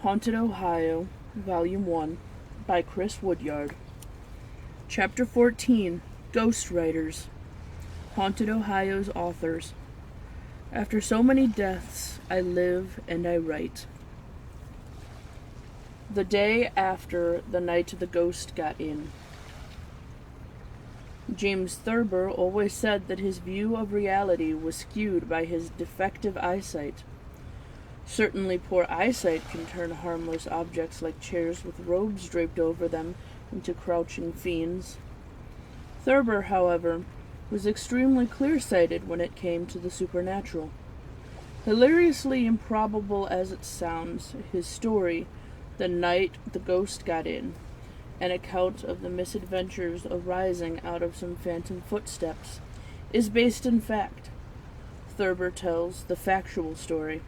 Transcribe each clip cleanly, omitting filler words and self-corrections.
Haunted Ohio, Vol.1, by Chris Woodyard. Chapter 14, Ghostwriters. Haunted Ohio's authors. After so many deaths, I live and I write. The day after the night the ghost got in. James Thurber always said that his view of reality was skewed by his defective eyesight. Certainly poor eyesight can turn harmless objects like chairs with robes draped over them into crouching fiends. Thurber, however, was extremely clear-sighted when it came to the supernatural. Hilariously improbable as it sounds, his story, The Night the Ghost Got In, an account of the misadventures arising out of some phantom footsteps, is based in fact. Thurber tells the factual story.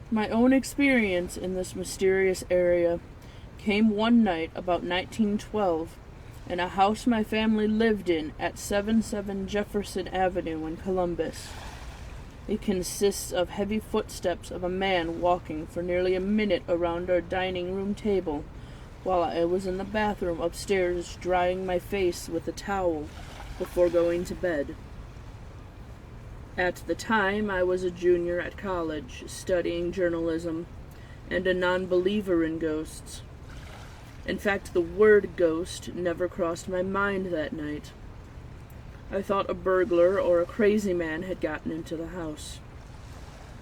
My own experience in this mysterious area came one night about 1912 in a house my family lived in at 77 Jefferson Avenue in Columbus. It consists of heavy footsteps of a man walking for nearly a minute around our dining room table while I was in the bathroom upstairs drying my face with a towel before going to bed. At the time, I was a junior at college, studying journalism, and a non-believer in ghosts. In fact, the word ghost never crossed my mind that night. I thought a burglar or a crazy man had gotten into the house.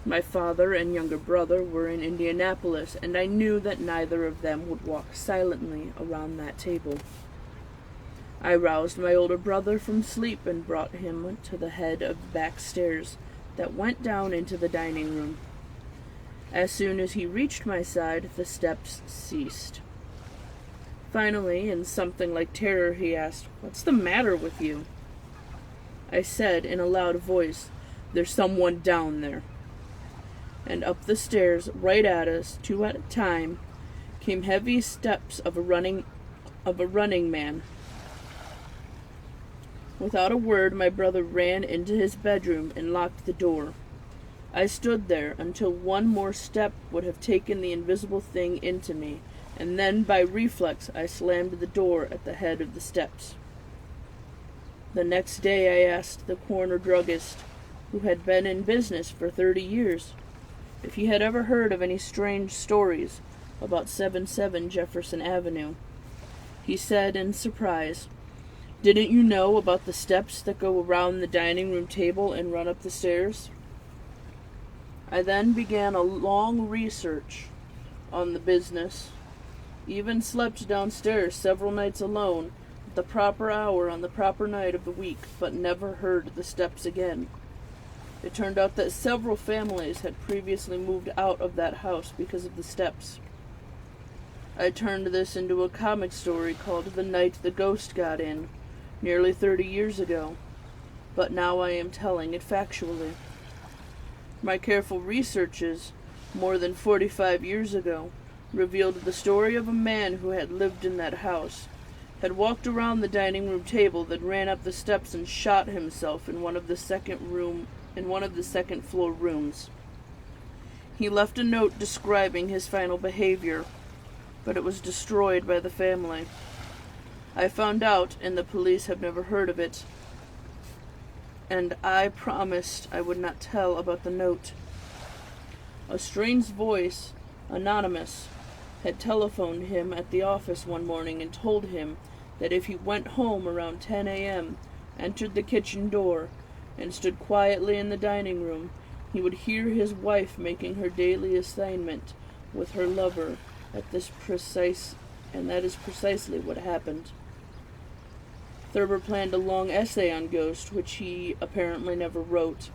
My father and younger brother were in Indianapolis, and I knew that neither of them would walk silently around that table. I roused my older brother from sleep and brought him to the head of the back stairs that went down into the dining room. As soon as he reached my side, the steps ceased. Finally, in something like terror, he asked, "What's the matter with you?" I said in a loud voice, "There's someone down there." And up the stairs, right at us, two at a time, came heavy steps of a running man. Without a word, my brother ran into his bedroom and locked the door. I stood there until one more step would have taken the invisible thing into me, and then, by reflex, I slammed the door at the head of the steps. The next day I asked the corner druggist, who had been in business for 30 years, if he had ever heard of any strange stories about 77 Jefferson Avenue. He said in surprise, "Didn't you know about the steps that go around the dining room table and run up the stairs?" I then began a long research on the business, even slept downstairs several nights alone at the proper hour on the proper night of the week, but never heard the steps again. It turned out that several families had previously moved out of that house because of the steps. I turned this into a comic story called The Night the Ghost Got In, nearly 30 years ago, but now I am telling it factually. My careful researches, more than 45 years ago, revealed the story of a man who had lived in that house, had walked around the dining room table, then ran up the steps and shot himself in one of the second floor rooms. He left a note describing his final behavior, but it was destroyed by the family. I found out, and the police have never heard of it, and I promised I would not tell about the note. A strange voice, anonymous, had telephoned him at the office one morning and told him that if he went home around 10 a.m., entered the kitchen door, and stood quietly in the dining room, he would hear his wife making her daily assignment with her lover and that is precisely what happened. Thurber planned a long essay on ghosts, which he apparently never wrote,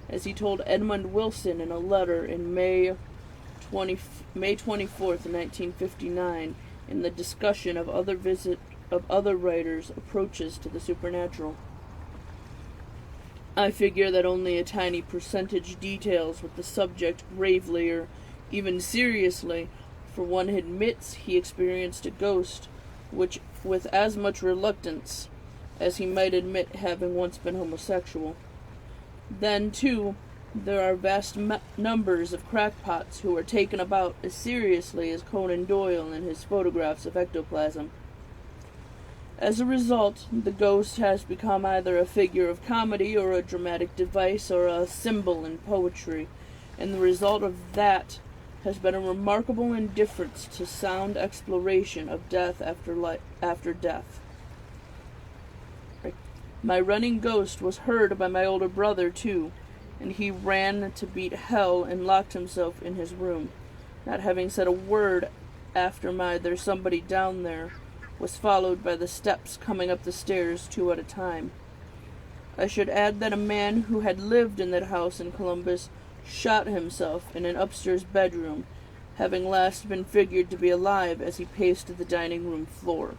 as he told Edmund Wilson in a letter in May 24th, 1959, in the discussion of other writers' approaches to the supernatural. I figure that only a tiny percentage details with the subject gravely or even seriously, for one admits he experienced a ghost, which with as much reluctance as he might admit having once been homosexual. Then, too, There are vast numbers of crackpots who are taken about as seriously as Conan Doyle in his photographs of ectoplasm. As a result, the ghost has become either a figure of comedy or a dramatic device or a symbol in poetry, and the result of that has been a remarkable indifference to sound exploration of death after death. My running ghost was heard by my older brother, too, and he ran to beat hell and locked himself in his room, not having said a word after my "there's somebody down there" was followed by the steps coming up the stairs 2 at a time. I should add that a man who had lived in that house in Columbus shot himself in an upstairs bedroom, having last been figured to be alive as he paced the dining room floor.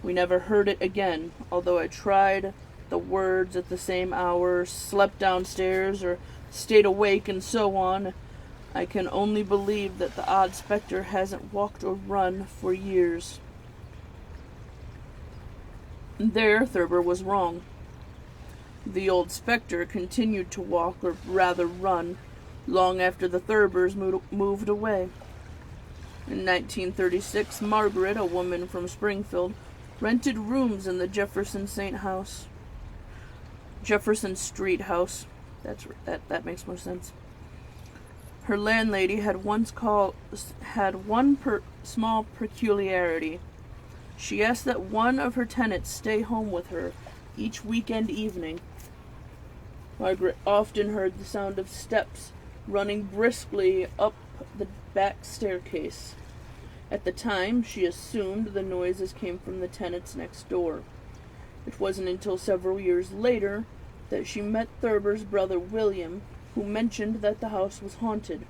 We never heard it again, although I tried the words at the same hour, slept downstairs, or stayed awake, and so on. I can only believe that the odd specter hasn't walked or run for years. There, Thurber was wrong. The old specter continued to walk, or rather run, long after the Thurbers moved away. In 1936, Margaret, a woman from Springfield, rented rooms in the Jefferson Street house. That makes more sense. Her landlady had one small peculiarity. She asked that one of her tenants stay home with her each weekend evening. Margaret often heard the sound of steps running briskly up the back staircase. At the time, she assumed the noises came from the tenants next door. It wasn't until several years later that she met Thurber's brother William, who mentioned that the house was haunted.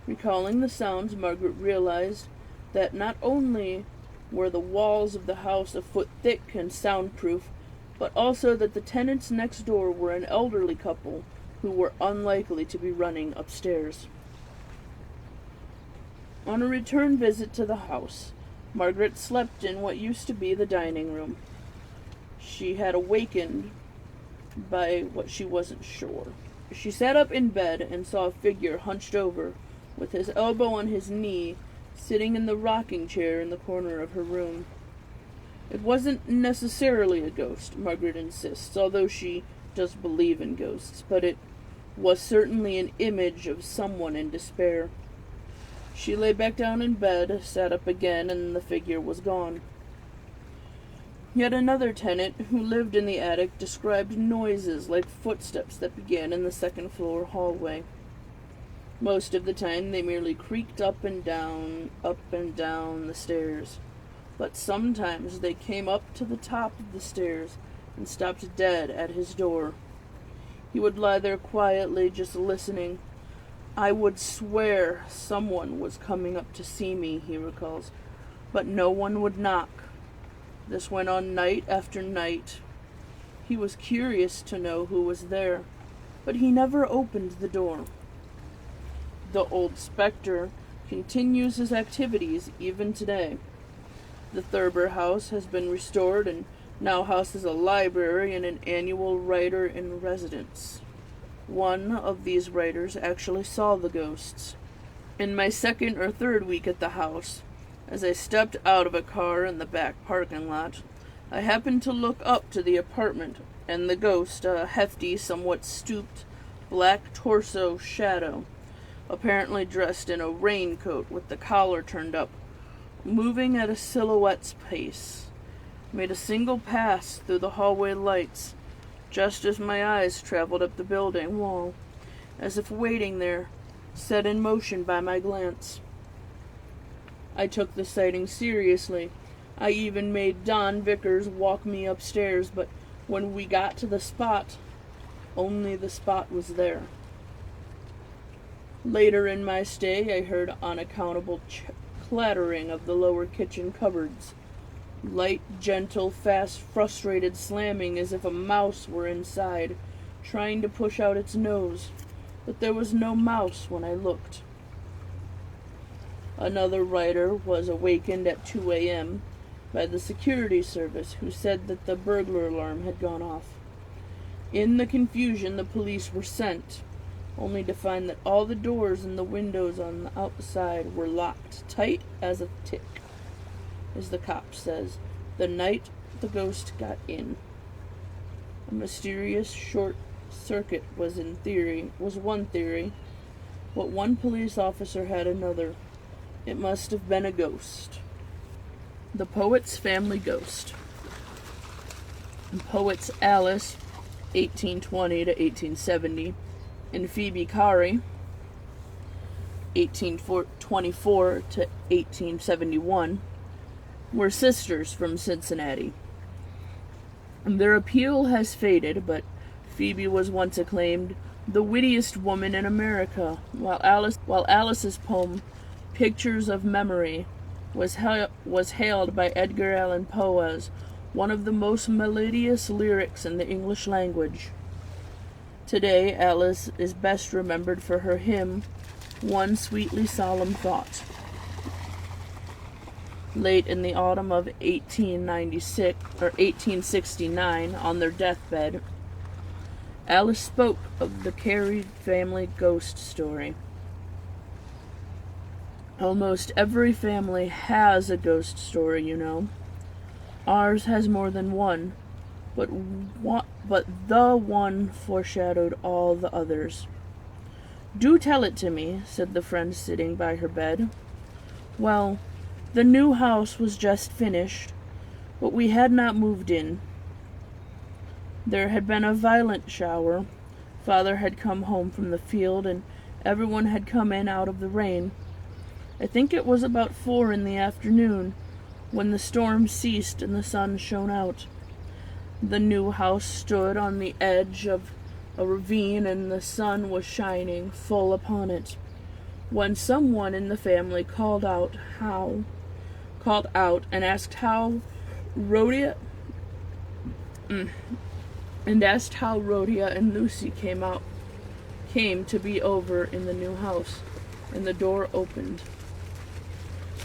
Recalling the sounds, Margaret realized that not only were the walls of the house a foot thick and soundproof, but also that the tenants next door were an elderly couple who were unlikely to be running upstairs. On a return visit to the house, Margaret slept in what used to be the dining room. She had awakened by what she wasn't sure. She sat up in bed and saw a figure hunched over, with his elbow on his knee, sitting in the rocking chair in the corner of her room. It wasn't necessarily a ghost, Margaret insists, although she does believe in ghosts, but it was certainly an image of someone in despair. She lay back down in bed, sat up again, and the figure was gone. Yet another tenant, who lived in the attic, described noises like footsteps that began in the second-floor hallway. Most of the time they merely creaked up and down the stairs. But sometimes they came up to the top of the stairs and stopped dead at his door. He would lie there quietly, just listening. "I would swear someone was coming up to see me," he recalls, "but no one would knock. This went on night after night. He was curious to know who was there, but he never opened the door." The old specter continues his activities even today. The Thurber house has been restored and now houses a library and an annual writer in residence. One of these writers actually saw the ghosts. In my second or third week at the house, as I stepped out of a car in the back parking lot, I happened to look up to the apartment, and the ghost, a hefty, somewhat stooped, black torso shadow, apparently dressed in a raincoat with the collar turned up, moving at a silhouette's pace, made a single pass through the hallway lights, just as my eyes traveled up the building wall, as if waiting there, set in motion by my glance. I took the sighting seriously. I even made Don Vickers walk me upstairs, but when we got to the spot, only the spot was there. Later in my stay, I heard unaccountable clattering of the lower kitchen cupboards. Light, gentle, fast, frustrated slamming as if a mouse were inside, trying to push out its nose. But there was no mouse when I looked. Another writer was awakened at 2 a.m. by the security service, who said that the burglar alarm had gone off. In the confusion, the police were sent, only to find that all the doors and the windows on the outside were locked tight as a tick. As the cop says, the night the ghost got in. A mysterious short circuit was one theory, but one police officer had another. It must have been a ghost. The poet's family ghost. Poets Alice, 1820 to 1870, and Phoebe Cary, 1824 to 1871, were sisters from Cincinnati. Their appeal has faded, but Phoebe was once acclaimed the wittiest woman in America, while Alice's poem, Pictures of Memory, was hailed by Edgar Allan Poe as one of the most melodious lyrics in the English language. Today, Alice is best remembered for her hymn, One Sweetly Solemn Thought. Late in the autumn of 1869, on their deathbed, Alice spoke of the Cary family ghost story. Almost every family has a ghost story, you know. Ours has more than one, but the one foreshadowed all the others. "Do tell it to me," said the friend sitting by her bed. "Well, the new house was just finished, but we had not moved in. There had been a violent shower. Father had come home from the field, and everyone had come in out of the rain. I think it was about 4 in the afternoon, when the storm ceased and the sun shone out. The new house stood on the edge of a ravine, and the sun was shining full upon it, when someone in the family called out and asked how Rhoda and Lucy came to be over in the new house, and the door opened.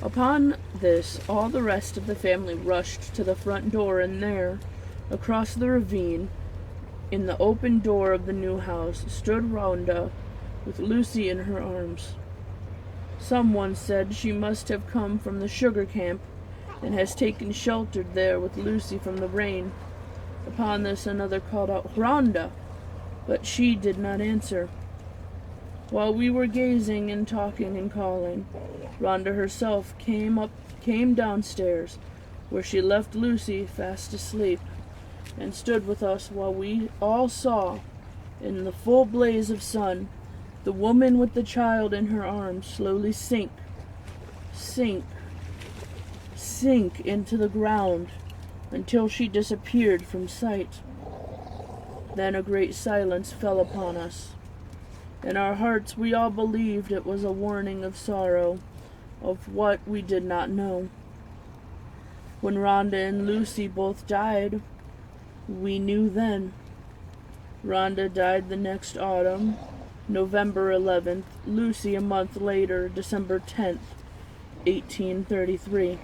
Upon this, all the rest of the family rushed to the front door, and there, across the ravine, in the open door of the new house, stood Rhonda with Lucy in her arms. Someone said she must have come from the sugar camp, and has taken shelter there with Lucy from the rain. Upon this, another called out, "Rhonda!" but she did not answer. While we were gazing and talking and calling, Rhonda herself came downstairs, where she left Lucy fast asleep, and stood with us while we all saw, in the full blaze of sun, the woman with the child in her arms slowly sink into the ground until she disappeared from sight. Then a great silence fell upon us. In our hearts we all believed it was a warning of sorrow, of what we did not know. When Rhonda and Lucy both died, we knew then. Rhonda died the next autumn, November 11th, Lucy a month later, December 10th, 1833.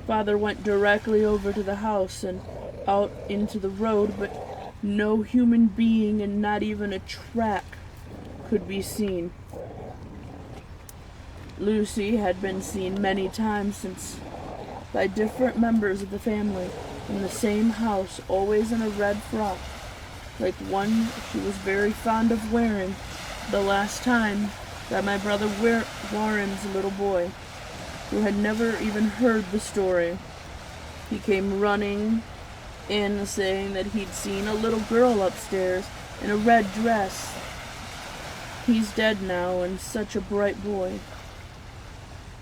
Father went directly over to the house and out into the road, but no human being and not even a track could be seen. Lucy had been seen many times since by different members of the family in the same house, always in a red frock, like one she was very fond of wearing the last time by my brother Warren's little boy, who had never even heard the story. He came running in saying that he'd seen a little girl upstairs in a red dress. He's dead now, and such a bright boy.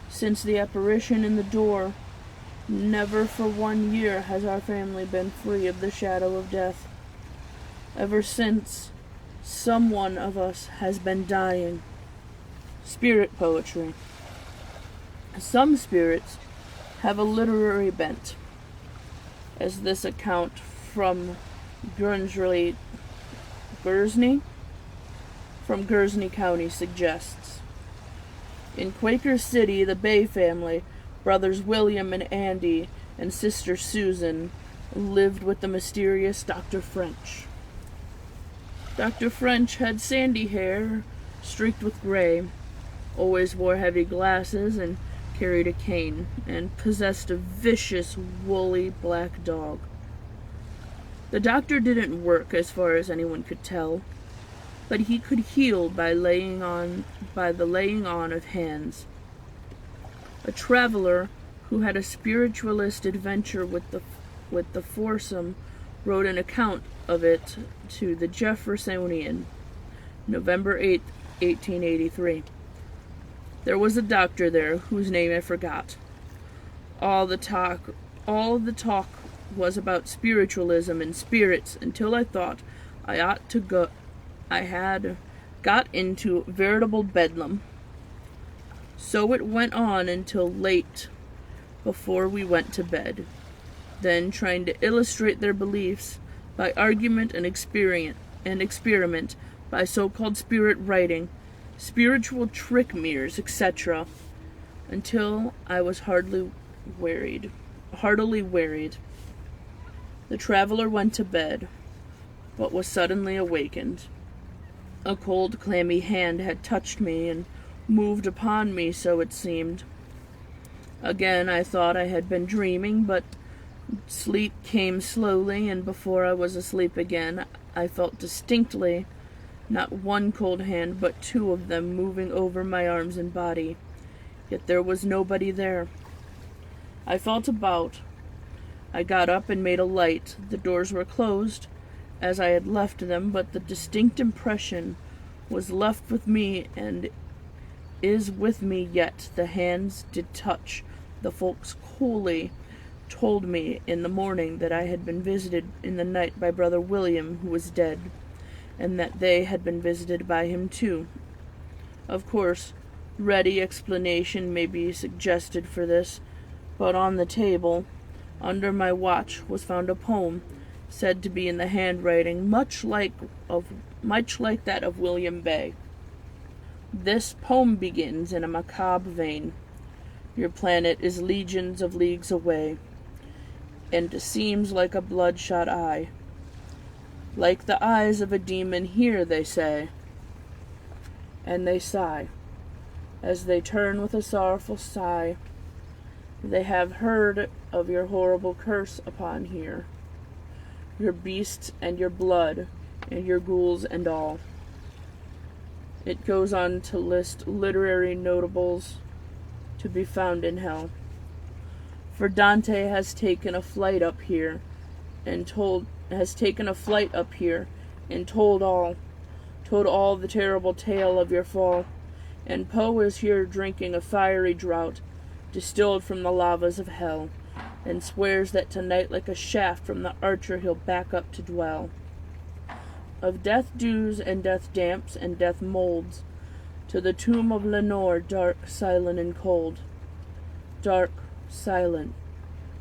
Since the apparition in the door, never for 1 year has our family been free of the shadow of death. Ever since, some one of us has been dying. Spirit poetry. Some spirits have a literary bent, as this account from Guernsey County suggests. In Quaker City, the Bay family, brothers William and Andy, and sister Susan, lived with the mysterious Dr. French. Dr. French had sandy hair streaked with gray, always wore heavy glasses and carried a cane, and possessed a vicious, woolly black dog. The doctor didn't work as far as anyone could tell, but he could heal by the laying on of hands. A traveler who had a spiritualist adventure with the foursome wrote an account of it to the Jeffersonian, November 8th, 1883. There was a doctor there whose name I forgot. All the talk was about spiritualism and spirits until I thought I had got into veritable bedlam. So it went on until late before we went to bed, then trying to illustrate their beliefs by argument and experiment by so-called spirit writing, spiritual trick mirrors, etc., until I was heartily wearied. The traveler went to bed, but was suddenly awakened. A cold, clammy hand had touched me and moved upon me, so it seemed. Again I thought I had been dreaming, but sleep came slowly, and before I was asleep again, I felt distinctly not one cold hand, but two of them moving over my arms and body. Yet there was nobody there. I felt about. I got up and made a light. The doors were closed, as I had left them, but the distinct impression was left with me and is with me yet. The hands did touch. The folks coolly told me in the morning that I had been visited in the night by Brother William, who was dead, and that they had been visited by him too. Of course, ready explanation may be suggested for this, but on the table, under my watch, was found a poem, said to be in the handwriting much like that of William Bay. This poem begins in a macabre vein. Your planet is legions of leagues away, and seems like a bloodshot eye. Like the eyes of a demon here, they say, and they sigh, as they turn with a sorrowful sigh. They have heard of your horrible curse upon here, your beasts and your blood, and your ghouls and all. It goes on to list literary notables to be found in hell. For Dante has taken a flight up here, and told all the terrible tale of your fall, and Poe is here drinking a fiery draught, distilled from the lavas of hell, and swears that tonight like a shaft from the archer he'll back up to dwell. Of death dews and death damps and death molds, to the tomb of Lenore, dark, silent, and cold. Dark, silent,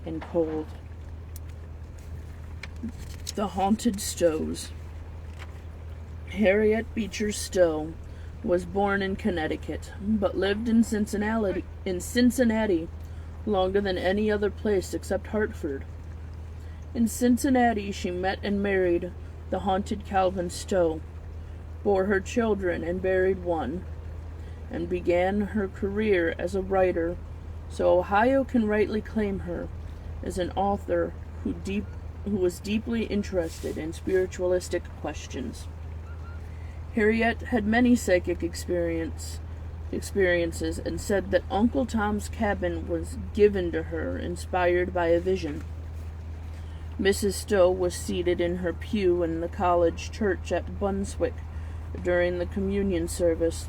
and cold. The Haunted Stows. Harriet Beecher Stowe was born in Connecticut, but lived in Cincinnati longer than any other place except Hartford. In Cincinnati she met and married the haunted Calvin Stowe, bore her children and buried one, and began her career as a writer, so Ohio can rightly claim her as an author who was deeply interested in spiritualistic questions. Harriet had many psychic experiences and said that Uncle Tom's Cabin was given to her, inspired by a vision. Mrs. Stowe was seated in her pew in the college church at Bunswick during the communion service.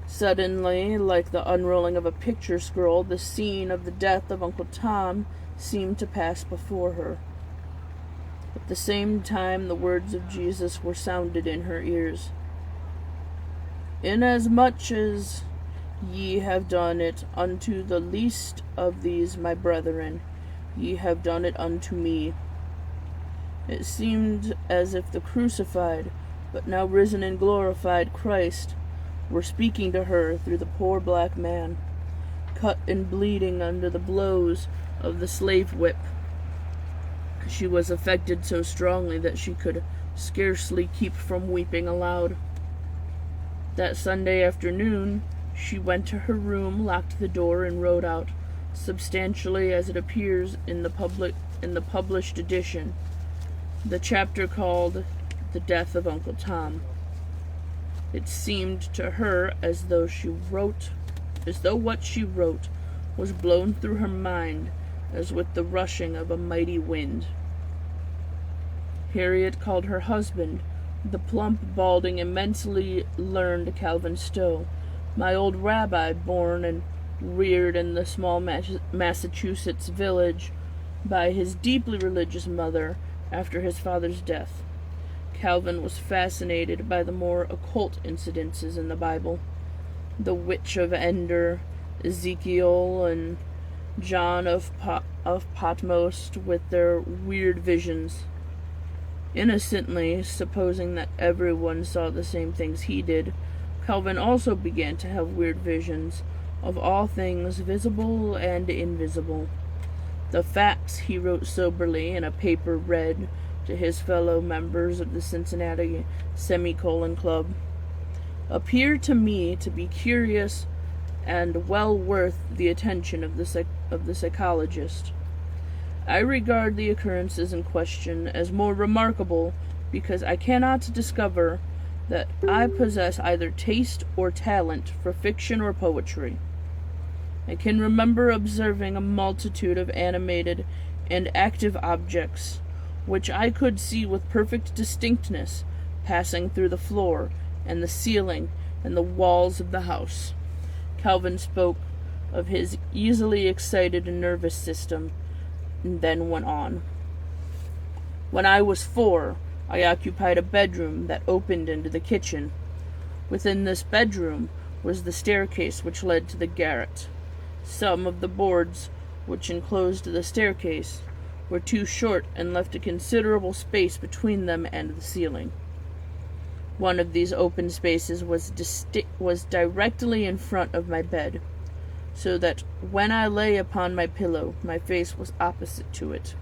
Suddenly, like the unrolling of a picture scroll, the scene of the death of Uncle Tom seemed to pass before her. At the same time, the words of Jesus were sounded in her ears. Inasmuch as ye have done it unto the least of these my brethren, ye have done it unto me. It seemed as if the crucified, but now risen and glorified Christ were speaking to her through the poor black man, cut and bleeding under the blows of the slave whip. She was affected so strongly that she could scarcely keep from weeping aloud. That Sunday afternoon, she went to her room, locked the door, and wrote out, substantially as it appears in the published edition, the chapter called "The Death of Uncle Tom." It seemed to her as though what she wrote was blown through her mind as with the rushing of a mighty wind. Harriet called her husband, the plump, balding, immensely learned Calvin Stowe, my old rabbi, born and reared in the small Massachusetts village by his deeply religious mother after his father's death. Calvin was fascinated by the more occult incidences in the Bible, the Witch of Endor, Ezekiel, and John of Patmos with their weird visions. Innocently, supposing that everyone saw the same things he did, Calvin also began to have weird visions of all things visible and invisible. The facts, he wrote soberly in a paper read to his fellow members of the Cincinnati Semicolon Club, appear to me to be curious and well worth the attention of the psychologist. I regard the occurrences in question as more remarkable because I cannot discover that I possess either taste or talent for fiction or poetry. I can remember observing a multitude of animated and active objects, which I could see with perfect distinctness, passing through the floor and the ceiling and the walls of the house. Calvin spoke of his easily excited nervous system, and then went on. When I was 4, I occupied a bedroom that opened into the kitchen. Within this bedroom was the staircase which led to the garret. Some of the boards which enclosed the staircase were too short and left a considerable space between them and the ceiling. One of these open spaces was directly in front of my bed, so that when I lay upon my pillow, my face was opposite to it.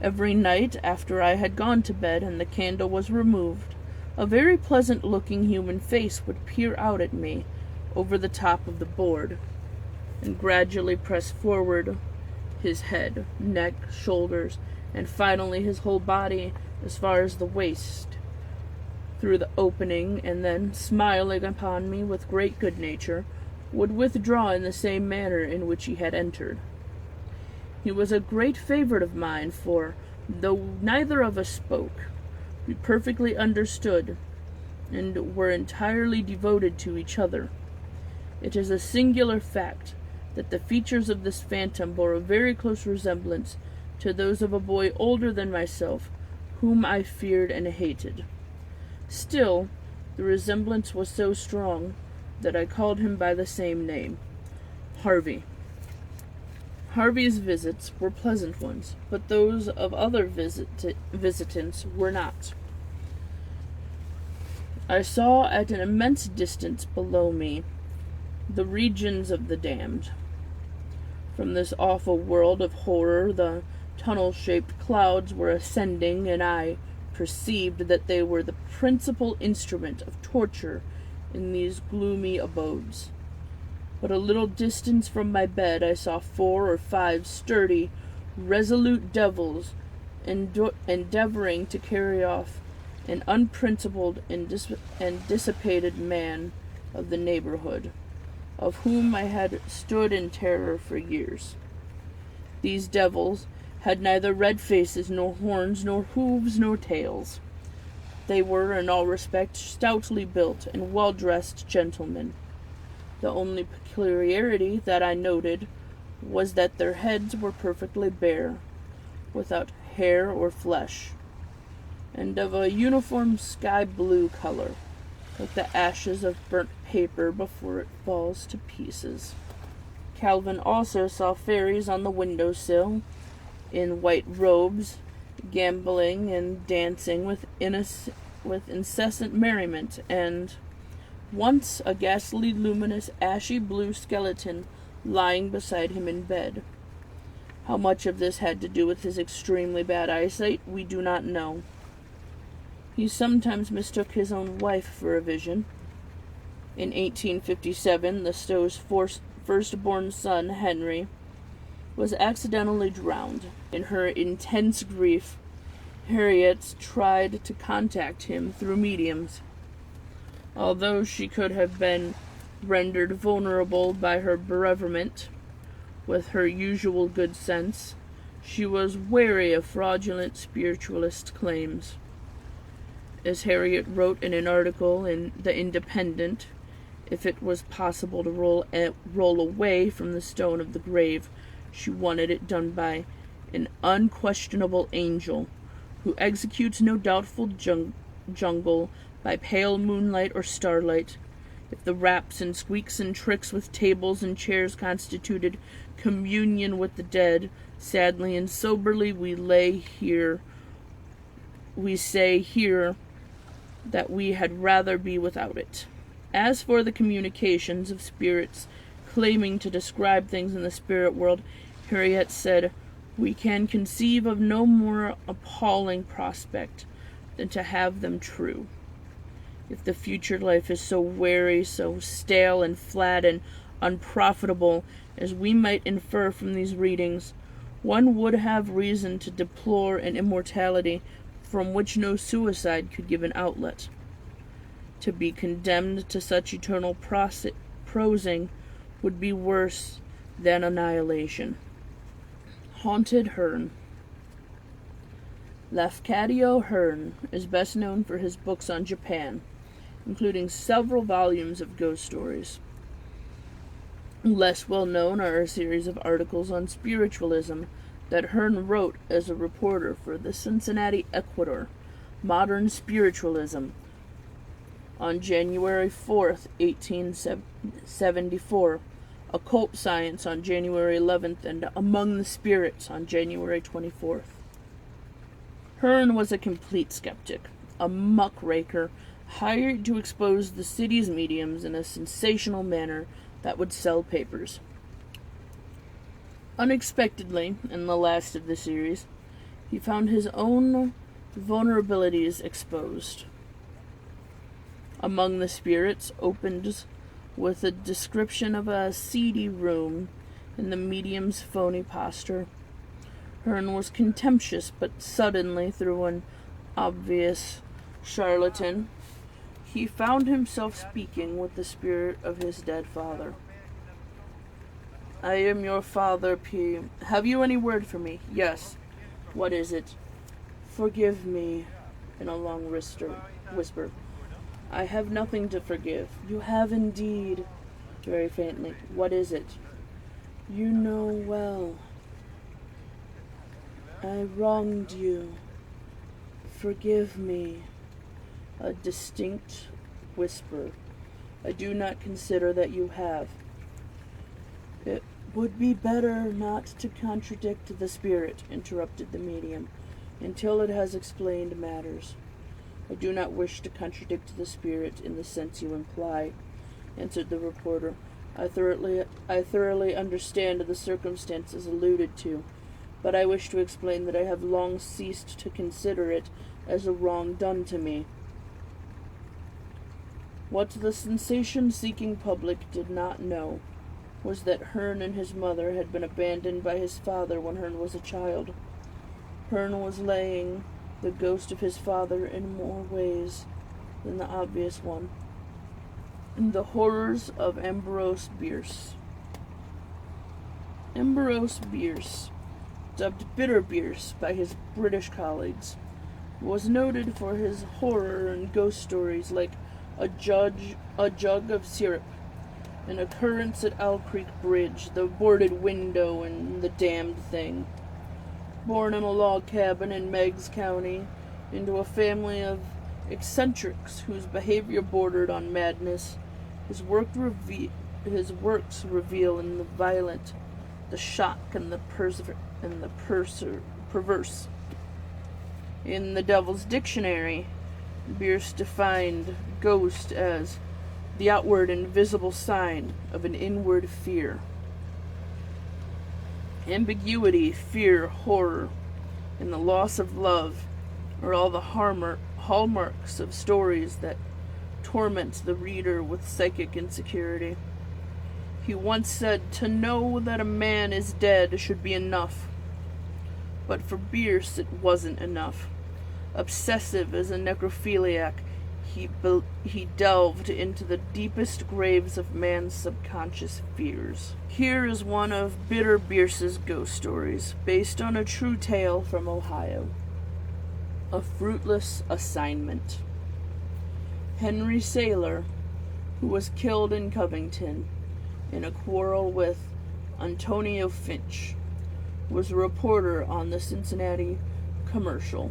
Every night after I had gone to bed and the candle was removed, a very pleasant-looking human face would peer out at me over the top of the board, and gradually press forward his head, neck, shoulders, and finally his whole body as far as the waist, through the opening, and then, smiling upon me with great good nature, would withdraw in the same manner in which he had entered. He was a great favorite of mine, for, though neither of us spoke, we perfectly understood, and were entirely devoted to each other. It is a singular fact that the features of this phantom bore a very close resemblance to those of a boy older than myself, whom I feared and hated. Still, the resemblance was so strong that I called him by the same name, Harvey. Harvey's visits were pleasant ones, but those of other visitants were not. I saw at an immense distance below me the regions of the damned. From this awful world of horror the tunnel-shaped clouds were ascending, and I perceived that they were the principal instrument of torture in these gloomy abodes. But a little distance from my bed I saw 4 or 5 sturdy, resolute devils endeavoring to carry off an unprincipled and dissipated man of the neighborhood, of whom I had stood in terror for years. These devils had neither red faces, nor horns, nor hooves, nor tails. They were, in all respects, stoutly built and well-dressed gentlemen. The only peculiarity that I noted was that their heads were perfectly bare, without hair or flesh, and of a uniform sky-blue color, like the ashes of burnt paper before it falls to pieces. Calvin also saw fairies on the window-sill, in white robes, gambolling and dancing with incessant merriment, and once a ghastly, luminous, ashy-blue skeleton lying beside him in bed. How much of this had to do with his extremely bad eyesight, we do not know. He sometimes mistook his own wife for a vision. In 1857, the Stowe's firstborn son, Henry, was accidentally drowned. In her intense grief, Harriet tried to contact him through mediums. Although she could have been rendered vulnerable by her bereavement, with her usual good sense, she was wary of fraudulent spiritualist claims. As Harriet wrote in an article in The Independent, if it was possible to roll away from the stone of the grave, she wanted it done by an unquestionable angel, who executes no doubtful jungle by pale moonlight or starlight. If the raps and squeaks and tricks with tables and chairs constituted communion with the dead, sadly and soberly we say here that we had rather be without it. As for the communications of spirits claiming to describe things in the spirit world, Harriet said, we can conceive of no more appalling prospect than to have them true. If the future life is so weary, so stale and flat and unprofitable as we might infer from these readings, one would have reason to deplore an immortality from which no suicide could give an outlet. To be condemned to such eternal prosing would be worse than annihilation. Haunted Hearn. Lafcadio Hearn is best known for his books on Japan, including several volumes of ghost stories. Less well known are a series of articles on spiritualism that Hearn wrote as a reporter for the Cincinnati Ecuador, Modern Spiritualism, on January 4th, 1874, Occult Science on January 11th, and Among the Spirits on January 24th. Hearn was a complete skeptic, a muckraker, hired to expose the city's mediums in a sensational manner that would sell papers. Unexpectedly, in the last of the series, he found his own vulnerabilities exposed. Among the Spirits opens with a description of a seedy room in the medium's phony posture. Hearn was contemptuous, but suddenly, through an obvious charlatan, he found himself speaking with the spirit of his dead father. I am your father, P. Have you any word for me? Yes. What is it? Forgive me, in a long whisper. I have nothing to forgive. You have indeed. Very faintly. What is it? You know well. I wronged you. Forgive me. A distinct whisper. I do not consider that you have. It would be better not to contradict the spirit, interrupted the medium, until it has explained matters. I do not wish to contradict the spirit in the sense you imply, answered the reporter. I thoroughly understand the circumstances alluded to, but I wish to explain that I have long ceased to consider it as a wrong done to me. What the sensation-seeking public did not know was that Hearn and his mother had been abandoned by his father when Hearn was a child. Hearn was laying the ghost of his father in more ways than the obvious one. The Horrors of Ambrose Bierce. Ambrose Bierce, dubbed Bitter Bierce by his British colleagues, was noted for his horror and ghost stories like a jug of syrup, An Occurrence at Owl Creek Bridge, The Boarded Window, and The Damned Thing. Born in a log cabin in Meigs County, into a family of eccentrics whose behavior bordered on madness, his works reveal in the violent, the shock, and the perverse. In the Devil's Dictionary, Bierce defined ghost as the outward and visible sign of an inward fear. Ambiguity, fear, horror, and the loss of love are all the hallmarks of stories that torment the reader with psychic insecurity. He once said, "To know that a man is dead should be enough." But for Bierce it wasn't enough. Obsessive as a necrophiliac, he delved into the deepest graves of man's subconscious fears. Here is one of Bitter Bierce's ghost stories, based on a true tale from Ohio. A fruitless assignment. Henry Saylor, who was killed in Covington in a quarrel with Antonio Finch, was a reporter on the Cincinnati Commercial.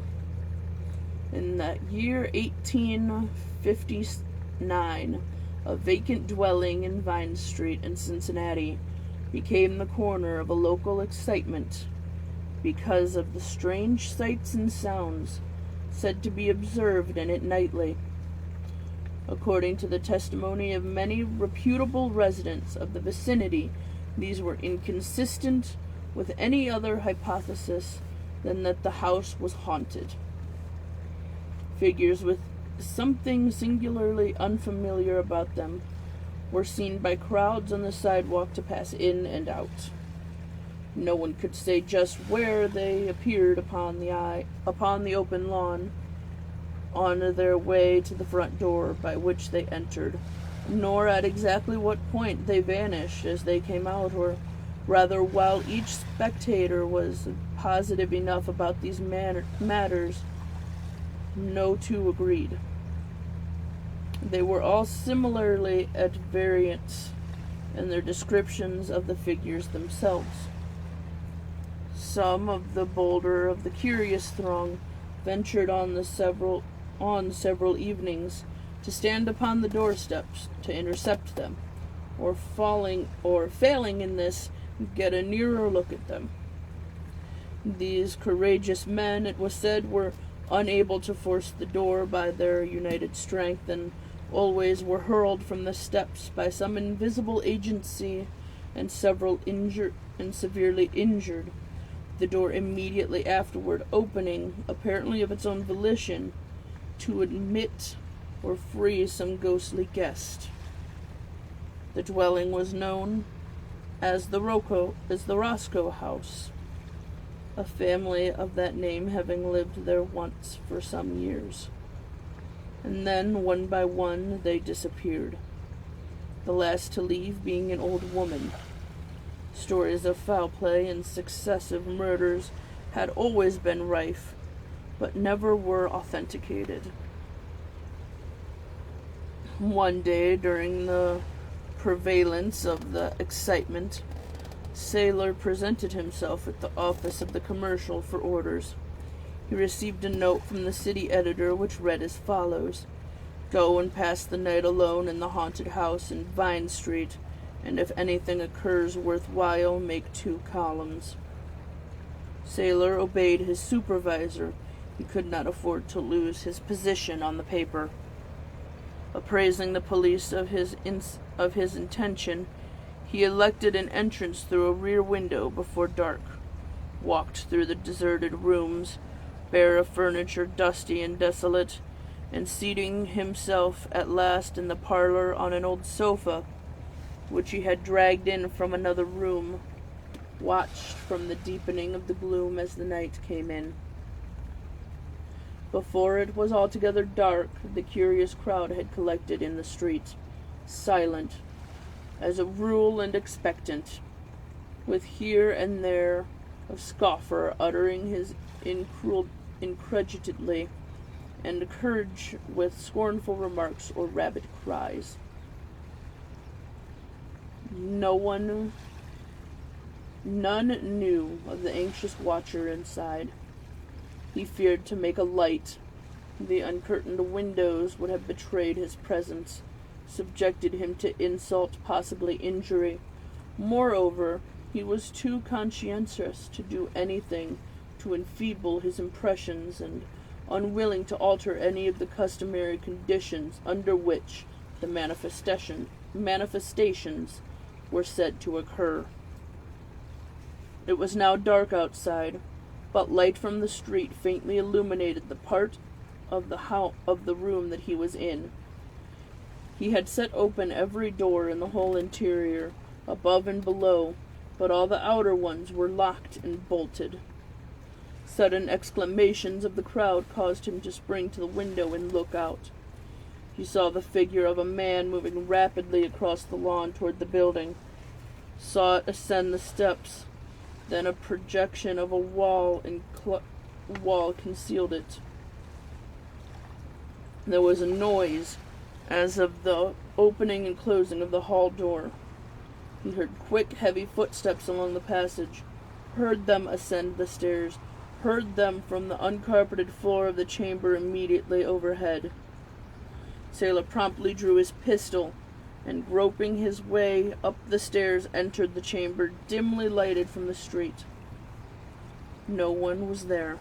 In the year 1859, a vacant dwelling in Vine Street in Cincinnati became the corner of a local excitement because of the strange sights and sounds said to be observed in it nightly. According to the testimony of many reputable residents of the vicinity, these were inconsistent with any other hypothesis than that the house was haunted. Figures with something singularly unfamiliar about them were seen by crowds on the sidewalk to pass in and out. No one could say just where they appeared upon the open lawn on their way to the front door by which they entered, nor at exactly what point they vanished as they came out, or rather, while each spectator was positive enough about these matters, no two agreed. They were all similarly at variance in their descriptions of the figures themselves. Some of the bolder of the curious throng ventured on several evenings to stand upon the doorsteps to intercept them, or failing in this, get a nearer look at them. These courageous men, it was said, were unable to force the door by their united strength, and always were hurled from the steps by some invisible agency, and severely injured, the door immediately afterward opening, apparently of its own volition, to admit or free some ghostly guest. The dwelling was known as the Roscoe House, a family of that name having lived there once for some years. And then, one by one, they disappeared, the last to leave being an old woman. Stories of foul play and successive murders had always been rife, but never were authenticated. One day, during the prevalence of the excitement, Saylor presented himself at the office of the Commercial for orders. He received a note from the city editor which read as follows: "Go and pass the night alone in the haunted house in Vine Street, and if anything occurs worthwhile, make 2 columns. Saylor obeyed his supervisor. He could not afford to lose his position on the paper. Appraising the police of his intention, he elected an entrance through a rear window before dark, walked through the deserted rooms, bare of furniture, dusty and desolate, and seating himself at last in the parlor on an old sofa, which he had dragged in from another room, watched from the deepening of the gloom as the night came in. Before it was altogether dark, the curious crowd had collected in the street, silent, as a rule, and expectant, with here and there a scoffer uttering his incredulity and courage with scornful remarks or rabid cries. None knew of the anxious watcher inside. He feared to make a light. The uncurtained windows would have betrayed his presence, subjected him to insult, possibly injury. Moreover, he was too conscientious to do anything to enfeeble his impressions, and unwilling to alter any of the customary conditions under which the manifestations were said to occur. It was now dark outside, but light from the street faintly illuminated the part of the room that he was in. He had set open every door in the whole interior, above and below, but all the outer ones were locked and bolted. Sudden exclamations of the crowd caused him to spring to the window and look out. He saw the figure of a man moving rapidly across the lawn toward the building, saw it ascend the steps, then a projection of a wall concealed it. There was a noise as of the opening and closing of the hall door. He heard quick, heavy footsteps along the passage, heard them ascend the stairs, heard them from the uncarpeted floor of the chamber immediately overhead. Sailor promptly drew his pistol, and groping his way up the stairs, entered the chamber dimly lighted from the street. No one was there.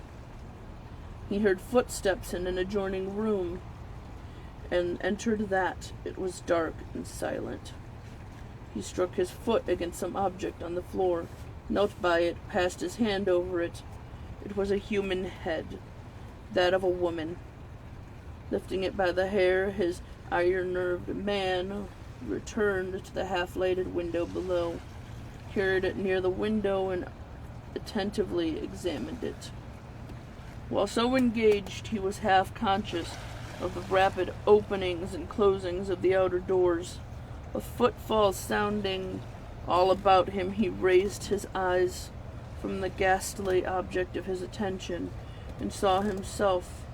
He heard footsteps in an adjoining room, and entered that. It was dark and silent. He struck his foot against some object on the floor, knelt by it, passed his hand over it. It was a human head, that of a woman. Lifting it by the hair, his iron-nerved man returned to the half-lighted window below, carried it near the window, and attentively examined it. While so engaged, he was half conscious of the rapid openings and closings of the outer doors. A footfall sounding all about him, he raised his eyes from the ghastly object of his attention and saw himself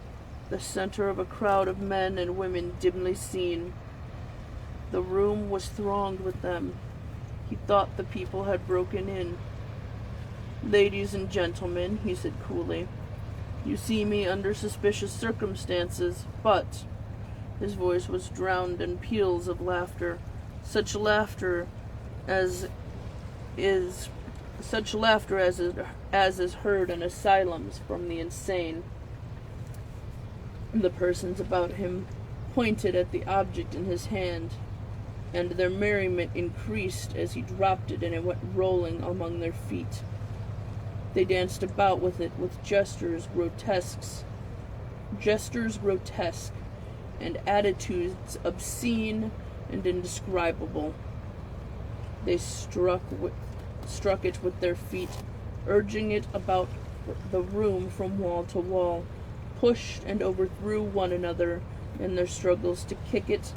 the center of a crowd of men and women dimly seen. The room was thronged with them. He thought the people had broken in. "Ladies and gentlemen," he said coolly, "you see me under suspicious circumstances, but—" His voice was drowned in peals of laughter, such laughter as is heard in asylums from the insane. The persons about him pointed at the object in his hand, and their merriment increased as he dropped it and it went rolling among their feet. They danced about with it with gestures grotesque, and attitudes obscene and indescribable. They struck it with their feet, urging it about the room from wall to wall, pushed and overthrew one another in their struggles to kick it,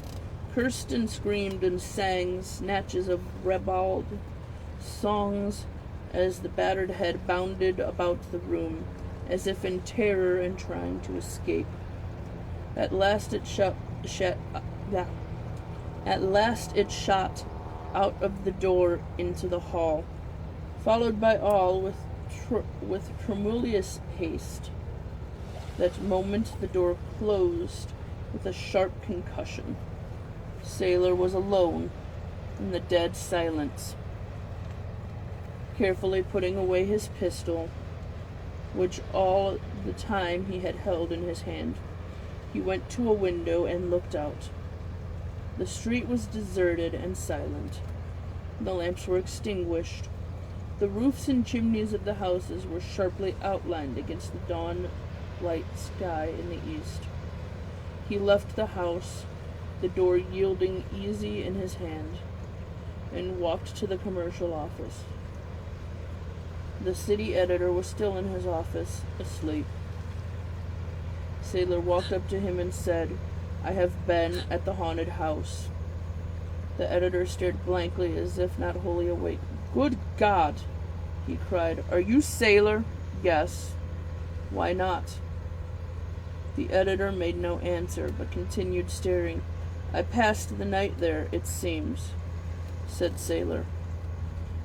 cursed and screamed and sang snatches of ribald songs as the battered head bounded about the room, as if in terror and trying to escape. At last it shot out of the door into the hall, followed by all with tremulous haste. That moment the door closed with a sharp concussion. Sailor was alone in the dead silence. Carefully putting away his pistol, which all the time he had held in his hand, he went to a window and looked out. The street was deserted and silent. The lamps were extinguished. The roofs and chimneys of the houses were sharply outlined against the dawn-light sky in the east. He left the house, the door yielding easy in his hand, and walked to the commercial office. The city editor was still in his office, asleep. Sailor walked up to him and said, "I have been at the haunted house." The editor stared blankly as if not wholly awake. "Good God!" he cried. "Are you Sailor?" "Yes." "Why not?" The editor made no answer, but continued staring. "I passed the night there, it seems," said Sailor.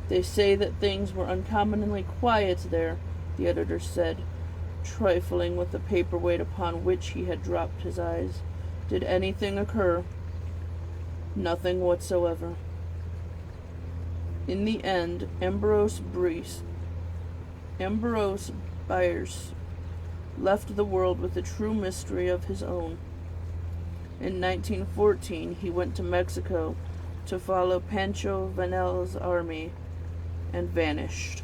"They say that things were uncommonly quiet there," the editor said, trifling with the paperweight upon which he had dropped his eyes. "Did anything occur?" "Nothing whatsoever." In the end, Ambrose Bierce left the world with a true mystery of his own. In 1914, he went to Mexico to follow Pancho Vannel's army and vanished.